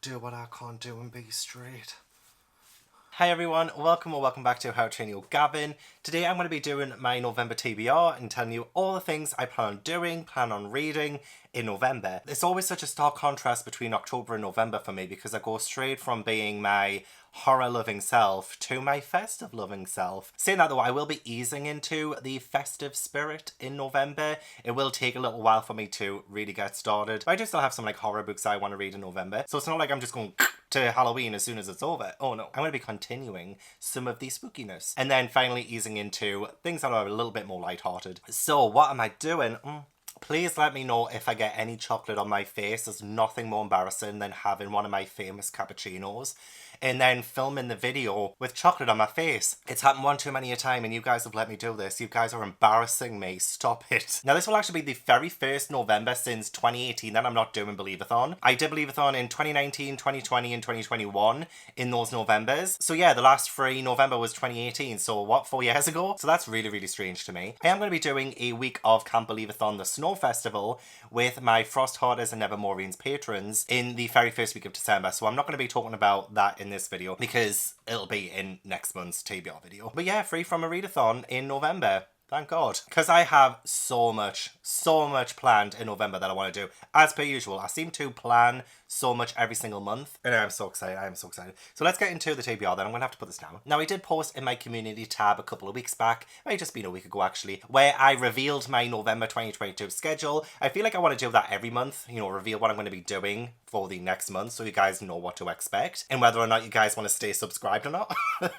do what I can't do and be straight. Hi everyone, welcome or welcome back to How to Train Your Gavin. Today I'm going to be doing my November TBR and telling you all the things I plan on reading in November. It's always such a stark contrast between October and November for me because I go straight from being my horror-loving self to my festive-loving self. Saying that though, I will be easing into the festive spirit in November. It will take a little while for me to really get started. But I do still have some like horror books I want to read in November. So it's not like I'm just going to Halloween as soon as it's over. Oh no, I'm going to be continuing some of the spookiness. And then finally easing into things that are a little bit more lighthearted. So what am I doing? Please let me know if I get any chocolate on my face. There's nothing more embarrassing than having one of my famous cappuccinos and then filming the video with chocolate on my face. It's happened one too many a time and you guys have let me do this. You guys are embarrassing me. Stop it. Now this will actually be the very first November since 2018 that I'm not doing Believeathon. I did Believeathon in 2019, 2020 and 2021 in those Novembers. So yeah, the last free November was 2018. So what, 4 years ago? So that's really, really strange to me. I am going to be doing a week of Camp Believeathon, the Snow Festival, with my Frosthearters and Nevermoorians patrons in the very first week of December. So I'm not going to be talking about that in this video because it'll be in next month's TBR video. But yeah, free from a readathon in November. Thank God. Because I have so much planned in November that I want to do. As per usual, I seem to plan so much every single month. And I'm so excited. I am so excited. So let's get into the TBR then. I'm going to have to put this down. Now, I did post in my community tab a couple of weeks back. It might have just been a week ago, actually, where I revealed my November 2022 schedule. I feel like I want to do that every month. You know, reveal what I'm going to be doing for the next month so you guys know what to expect and whether or not you guys want to stay subscribed or not.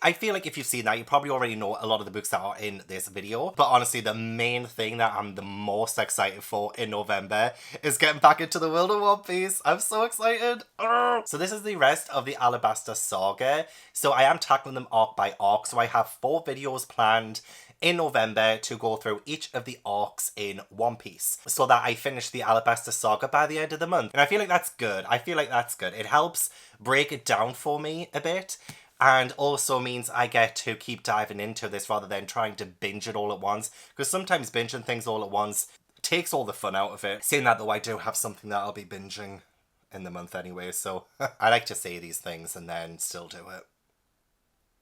I feel like if you've seen that, you probably already know a lot of the books that are in this video. But honestly, the main thing that I'm the most excited for in November is getting back into the world of One Piece. I'm so excited. Arrgh. So this is the rest of the Alabasta saga. So I am tackling them arc by arc. So I have 4 videos planned in November to go through each of the arcs in One Piece so that I finish the Alabasta saga by the end of the month. And I feel like that's good. It helps break it down for me a bit. And also means I get to keep diving into this rather than trying to binge it all at once. Because sometimes binging things all at once takes all the fun out of it. Saying that though, I do have something that I'll be binging in the month anyway. So I like to say these things and then still do it.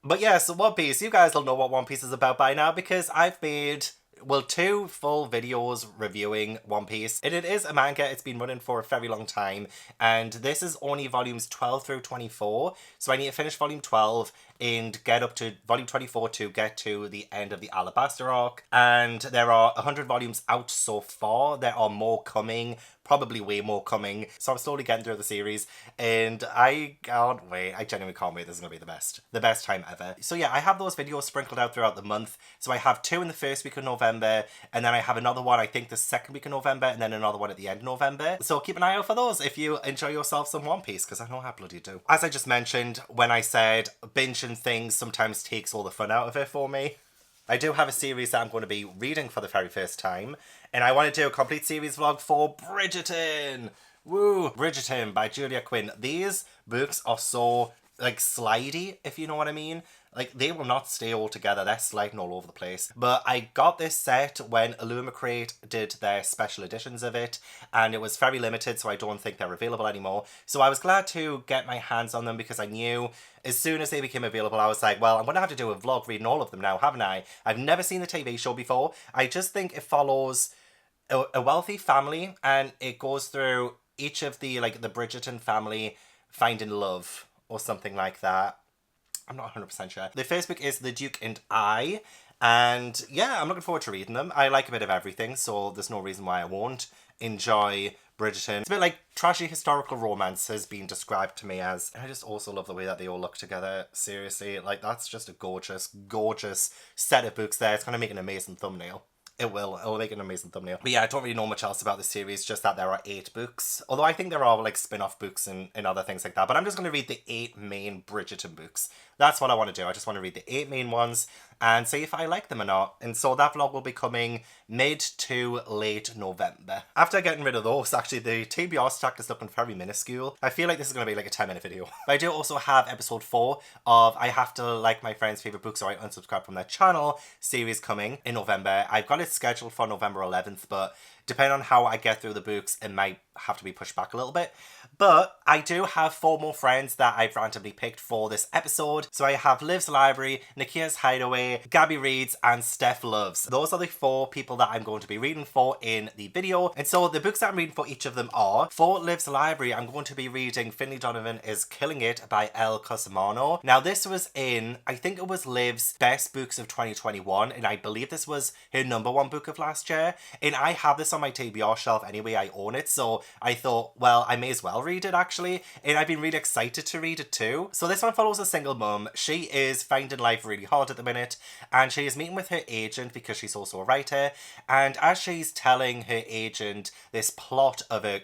But yeah, so One Piece, you guys will know what One Piece is about by now because I've made, well, 2 full videos reviewing One Piece. And it is a manga, it's been running for a very long time. And this is only volumes 12 through 24. So I need to finish volume 12 and get up to volume 24 to get to the end of the Alabasta arc. And there are 100 volumes out so far. There are more coming, probably way more coming. So I'm slowly getting through the series and I can't wait. I genuinely can't wait. This is going to be the best time ever. So yeah, I have those videos sprinkled out throughout the month. So I have 2 in the first week of November and then I have another one, I think the second week of November and then another one at the end of November. So keep an eye out for those if you enjoy yourself some One Piece because I know I bloody do. As I just mentioned, when I said binging things sometimes takes all the fun out of it for me, I do have a series that I'm going to be reading for the very first time. And I want to do a complete series vlog for Bridgerton. Woo! Bridgerton by Julia Quinn. These books are so, like, slidey, if you know what I mean. Like, they will not stay all together. They're sliding all over the place. But I got this set when Illumicrate did their special editions of it. And it was very limited, so I don't think they're available anymore. So I was glad to get my hands on them because I knew as soon as they became available, I was like, well, I'm going to have to do a vlog reading all of them now, haven't I? I've never seen the TV show before. I just think it follows a wealthy family and it goes through each of the, like, the Bridgerton family finding love or something like that. I'm not 100% sure. The first book is The Duke and I, and yeah, I'm looking forward to reading them. I like a bit of everything, so there's no reason why I won't enjoy Bridgerton. It's a bit like trashy historical romance has been described to me as. And I just also love the way that they all look together. Seriously, like, that's just a gorgeous, gorgeous set of books there. It's going to make an amazing thumbnail. It'll make an amazing thumbnail. But yeah, I don't really know much else about the series, just that there are 8 books. Although I think there are like spin-off books and other things like that. But I'm just going to read the 8 main Bridgerton books. That's what I want to do. I just want to read the 8 main ones and see if I like them or not. And so that vlog will be coming mid to late November. After getting rid of those, actually, the TBR stack is looking very minuscule. I feel like this is going to be like a 10-minute video. But I do also have episode 4 of I Have to Like My Friend's Favourite Books or I Unsubscribe From Their Channel series coming in November. I've got it scheduled for November 11th, but depending on how I get through the books, it might have to be pushed back a little bit. But I do have 4 more friends that I've randomly picked for this episode. So I have Liv's Library, Nikia's Hideaway, Gabby Reads, and Steph Loves. Those are the 4 people that I'm going to be reading for in the video. And so the books that I'm reading for each of them are, for Liv's Library, I'm going to be reading Finlay Donovan is Killing It by Elle Cosimano. Now this was in, I think it was Liv's best books of 2021, and I believe this was her #1 book of last year. And I have this on my TBR shelf anyway, I own it. So I thought, well, I may as well read it actually, and I've been really excited to read it too. So this one follows a single mum. She is finding life really hard at the minute, and she is meeting with her agent because she's also a writer, and as she's telling her agent this plot of I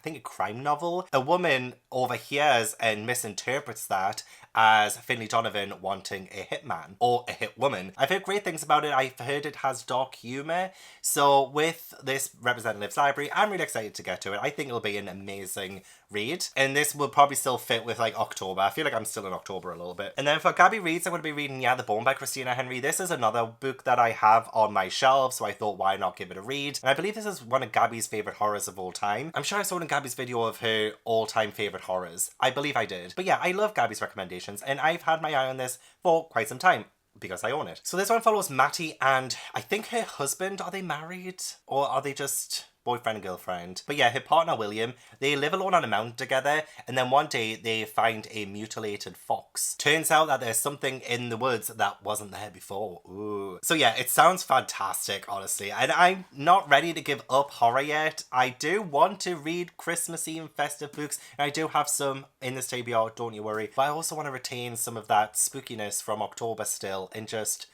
think a crime novel, a woman overhears and misinterprets that as Finlay Donovan wanting a hitman or a hit woman. I've heard great things about it. I've heard it has dark humour. So with this representing Liv's Library, I'm really excited to get to it. I think it'll be an amazing read. And this will probably still fit with like October. I feel like I'm still in October a little bit. And then for Gabby Reads, I'm going to be reading Yeah, the Bone by Christina Henry. This is another book that I have on my shelf, so I thought why not give it a read. And I believe this is one of Gabby's favourite horrors of all time. I'm sure I saw in Gabby's video of her all-time favourite horrors. I believe I did. But yeah, I love Gabby's recommendations, and I've had my eye on this for quite some time because I own it. So this one follows Matty and I think her husband. Are they married or are they just boyfriend and girlfriend? But yeah, her partner William, they live alone on a mountain together, and then one day they find a mutilated fox. Turns out that there's something in the woods that wasn't there before. Ooh. So yeah, it sounds fantastic, honestly, and I'm not ready to give up horror yet. I do want to read Christmassy and festive books, and I do have some in this TBR, don't you worry, but I also want to retain some of that spookiness from October still and just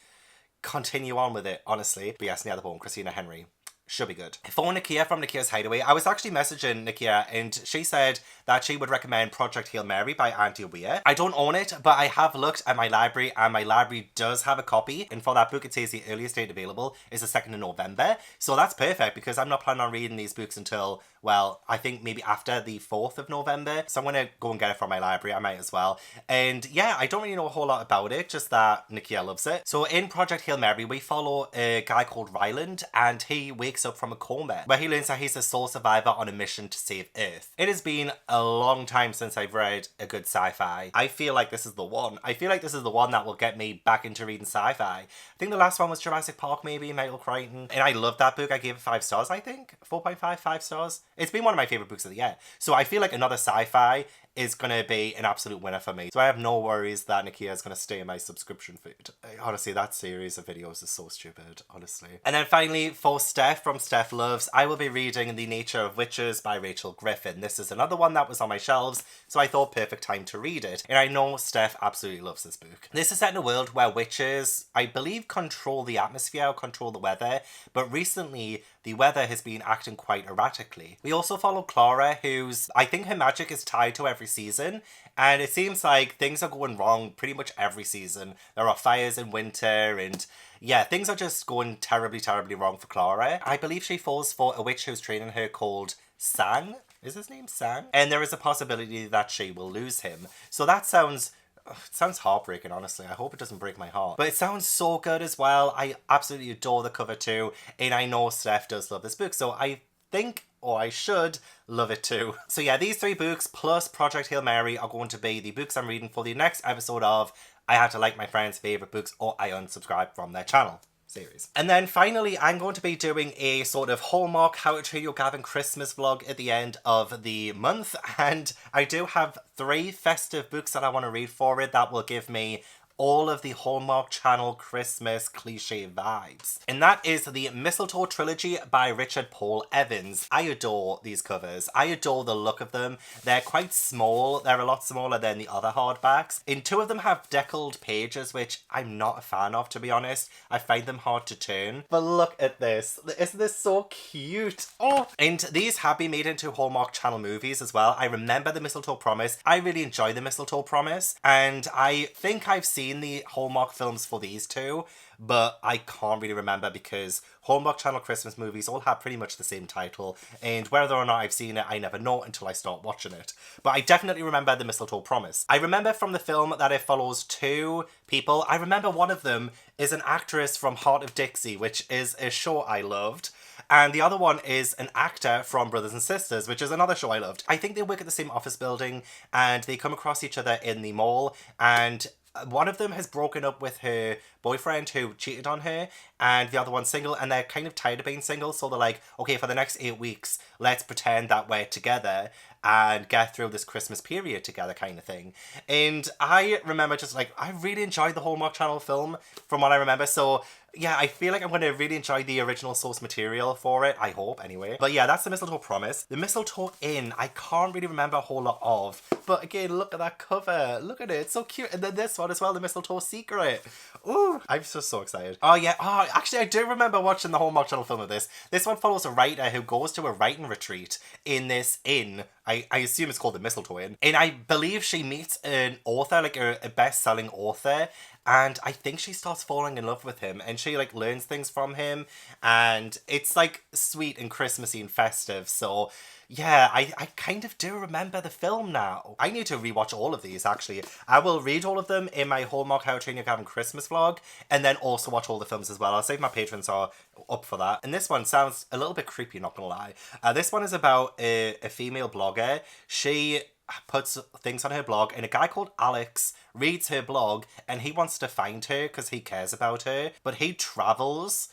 continue on with it, honestly. But yes, Near the Bone, Christina Henry. Should be good. For Nikia from Nikia's Hideaway, I was actually messaging Nikia and she said that she would recommend Project Hail Mary by Auntie Weir. I don't own it, but I have looked at my library and my library does have a copy. And for that book, it says the earliest date available is the 2nd of November. So that's perfect because I'm not planning on reading these books until, well, I think maybe after the 4th of November. So I'm going to go and get it from my library. I might as well. And yeah, I don't really know a whole lot about it, just that Nikia loves it. So in Project Hail Mary, we follow a guy called Ryland, and he wakes up from a coma where he learns that he's a sole survivor on a mission to save Earth. It has been a long time since I've read a good sci-fi. I feel like this is the one. I feel like this is the one that will get me back into reading sci-fi. I think the last one was Jurassic Park, maybe, Michael Crichton. And I loved that book. I gave it 5 stars, I think. 4.5, 5 stars. It's been one of my favourite books of the year. So I feel like another sci-fi is going to be an absolute winner for me. So I have no worries that Nikia is going to stay in my subscription feed. Honestly, that series of videos is so stupid, honestly. And then finally, for Steph from Steph Loves, I will be reading The Nature of Witches by Rachel Griffin. This is another one that was on my shelves, so I thought perfect time to read it. And I know Steph absolutely loves this book. This is set in a world where witches, I believe, control the atmosphere, control the weather, but recently the weather has been acting quite erratically. We also follow Clara, who's, I think her magic is tied to every season, and it seems like things are going wrong pretty much every season. There are fires in winter, and yeah, things are just going terribly, terribly wrong for Clara. I believe she falls for a witch who's training her called Sang. Is his name Sang? And there is a possibility that she will lose him. So that sounds... it sounds heartbreaking, honestly. I hope it doesn't break my heart. But it sounds so good as well. I absolutely adore the cover too. And I know Steph does love this book. So I think, or I should, love it too. So yeah, these 3 books plus Project Hail Mary are going to be the books I'm reading for the next episode of I Had to Like My Friend's Favourite Books or I Unsubscribe from Their Channel series. And then finally, I'm going to be doing a sort of Hallmark How to Train Your Gavin Christmas vlog at the end of the month, and I do have 3 festive books that I want to read for it that will give me all of the Hallmark Channel Christmas cliche vibes. And that is the Mistletoe Trilogy by Richard Paul Evans. I adore these covers. I adore the look of them. They're quite small. They're a lot smaller than the other hardbacks. And 2 of them have deckled pages, which I'm not a fan of, to be honest. I find them hard to turn. But look at this. Isn't this so cute? Oh! And these have been made into Hallmark Channel movies as well. I remember The Mistletoe Promise. I really enjoy The Mistletoe Promise. And I think I've seen the Hallmark films for these 2, but I can't really remember because Hallmark Channel Christmas movies all have pretty much the same title, and whether or not I've seen it, I never know until I start watching it. But I definitely remember The Mistletoe Promise. I remember from the film that it follows 2 people. I remember one of them is an actress from Heart of Dixie, which is a show I loved. And the other one is an actor from Brothers and Sisters, which is another show I loved. I think they work at the same office building and they come across each other in the mall, and one of them has broken up with her boyfriend who cheated on her, and the other one's single, and they're kind of tired of being single, so they're like, okay, for the next 8 weeks, let's pretend that we're together and get through this Christmas period together kind of thing. And I remember just like, I really enjoyed the Hallmark Channel film from what I remember, so yeah, I feel like I'm going to really enjoy the original source material for it. I hope, anyway. But yeah, that's the Mistletoe Promise. The Mistletoe Inn, I can't really remember a whole lot of. But again, look at that cover. Look at it. It's so cute. And then this one as well, the Mistletoe Secret. Ooh, I'm just so excited. Oh yeah. Oh, actually, I do remember watching the Hallmark Channel film of this. This one follows a writer who goes to a writing retreat in this inn. I assume it's called the Mistletoe Inn. And I believe she meets an author, like a best-selling author. And I think she starts falling in love with him, and she like learns things from him, and it's like sweet and Christmassy and festive. So yeah, I kind of do remember the film now. I need to rewatch all of these actually. I will read all of them in my Hallmark How to Train Your Dragon Christmas vlog, and then also watch all the films as well. I'll see if my patrons are up for that. And this one sounds a little bit creepy, not gonna lie. This one is about a female blogger. She puts things on her blog, and a guy called Alex reads her blog, and he wants to find her because he cares about her, but he travels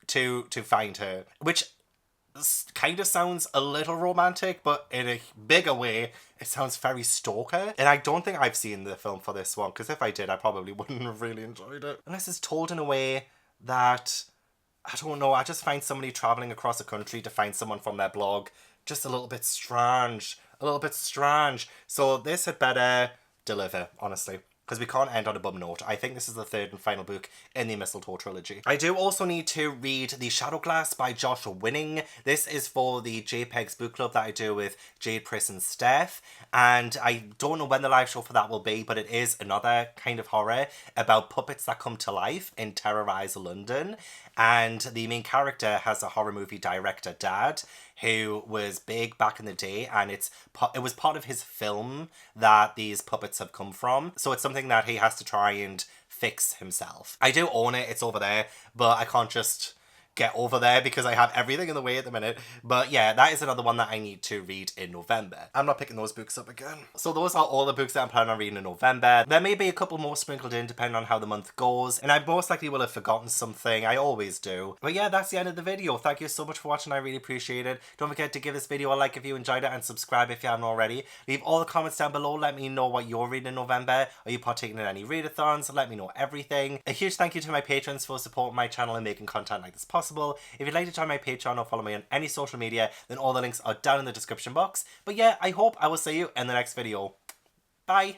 to find her, which kind of sounds a little romantic, but in a bigger way it sounds very stalker. And I don't think I've seen the film for this one, because if I did I probably wouldn't have really enjoyed it, unless it's told in a way that, I don't know, I just find somebody traveling across the country to find someone from their blog just a little bit strange. So this had better deliver, honestly, because we can't end on a bum note. I think this is the third and final book in the Mistletoe Trilogy. I do also need to read The Shadow Glass by Joshua Winning. This is for the JPEG's book club that I do with Jade, Pris and Steph, and I don't know when the live show for that will be, but it is another kind of horror about puppets that come to life and terrorize London. And the main character has a horror movie director dad who was big back in the day, and it was part of his film that these puppets have come from. So it's something that he has to try and fix himself. I do own it, it's over there, but I can't just get over there because I have everything in the way at the minute. But yeah, that is another one that I need to read in November. I'm not picking those books up again. So those are all the books that I'm planning on reading in November. There may be a couple more sprinkled in depending on how the month goes, and I most likely will have forgotten something. I always do. But yeah, that's the end of the video. Thank you so much for watching. I really appreciate it. Don't forget to give this video a like if you enjoyed it, and subscribe if you haven't already. Leave all the comments down below. Let me know what you're reading in November. Are you partaking in any readathons? Let me know everything. A huge thank you to my patrons for supporting my channel and making content like this possible. If you'd like to join my Patreon or follow me on any social media, then all the links are down in the description box. But yeah, I hope I will see you in the next video. Bye!